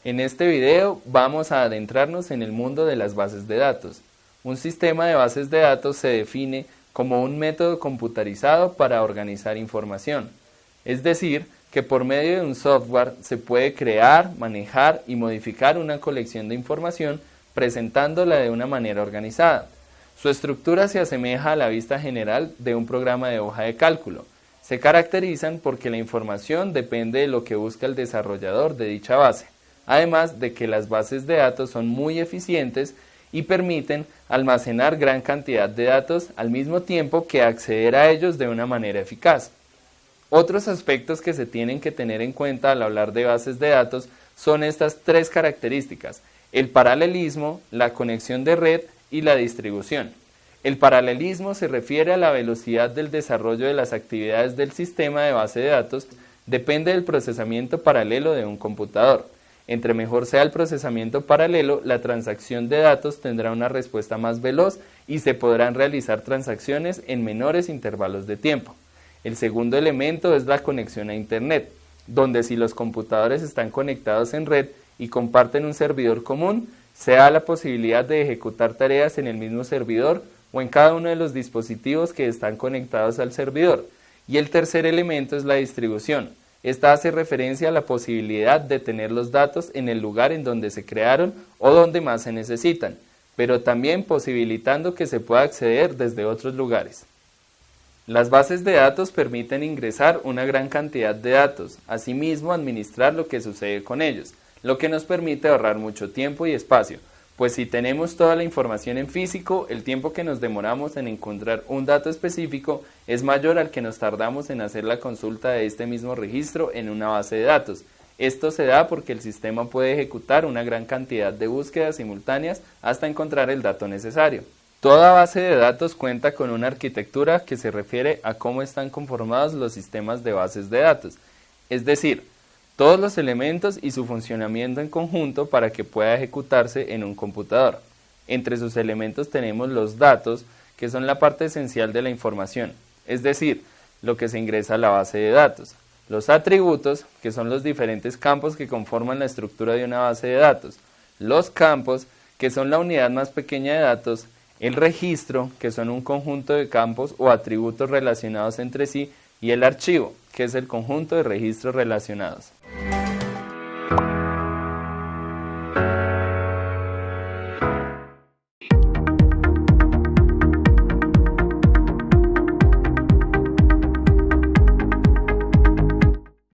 En este video vamos a adentrarnos en el mundo de las bases de datos. Un sistema de bases de datos se define como un método computarizado para organizar información. Es decir, que por medio de un software se puede crear, manejar y modificar una colección de información presentándola de una manera organizada. Su estructura se asemeja a la vista general de un programa de hoja de cálculo. Se caracterizan porque la información depende de lo que busca el desarrollador de dicha base. Además de que las bases de datos son muy eficientes y permiten almacenar gran cantidad de datos al mismo tiempo que acceder a ellos de una manera eficaz. Otros aspectos que se tienen que tener en cuenta al hablar de bases de datos son estas tres características: el paralelismo, la conexión de red y la distribución. El paralelismo se refiere a la velocidad del desarrollo de las actividades del sistema de base de datos, depende del procesamiento paralelo de un computador. Entre mejor sea el procesamiento paralelo, la transacción de datos tendrá una respuesta más veloz y se podrán realizar transacciones en menores intervalos de tiempo. El segundo elemento es la conexión a Internet, donde si los computadores están conectados en red y comparten un servidor común, se da la posibilidad de ejecutar tareas en el mismo servidor o en cada uno de los dispositivos que están conectados al servidor. Y el tercer elemento es la distribución. Esta hace referencia a la posibilidad de tener los datos en el lugar en donde se crearon o donde más se necesitan, pero también posibilitando que se pueda acceder desde otros lugares. Las bases de datos permiten ingresar una gran cantidad de datos, asimismo administrar lo que sucede con ellos, lo que nos permite ahorrar mucho tiempo y espacio, pues si tenemos toda la información en físico, el tiempo que nos demoramos en encontrar un dato específico es mayor al que nos tardamos en hacer la consulta de este mismo registro en una base de datos. Esto se da porque el sistema puede ejecutar una gran cantidad de búsquedas simultáneas hasta encontrar el dato necesario. Toda base de datos cuenta con una arquitectura que se refiere a cómo están conformados los sistemas de bases de datos, es decir, todos los elementos y su funcionamiento en conjunto para que pueda ejecutarse en un computador. Entre sus elementos tenemos los datos, que son la parte esencial de la información, es decir, lo que se ingresa a la base de datos. Los atributos, que son los diferentes campos que conforman la estructura de una base de datos. Los campos, que son la unidad más pequeña de datos. El registro, que son un conjunto de campos o atributos relacionados entre sí. Y el archivo, que es el conjunto de registros relacionados.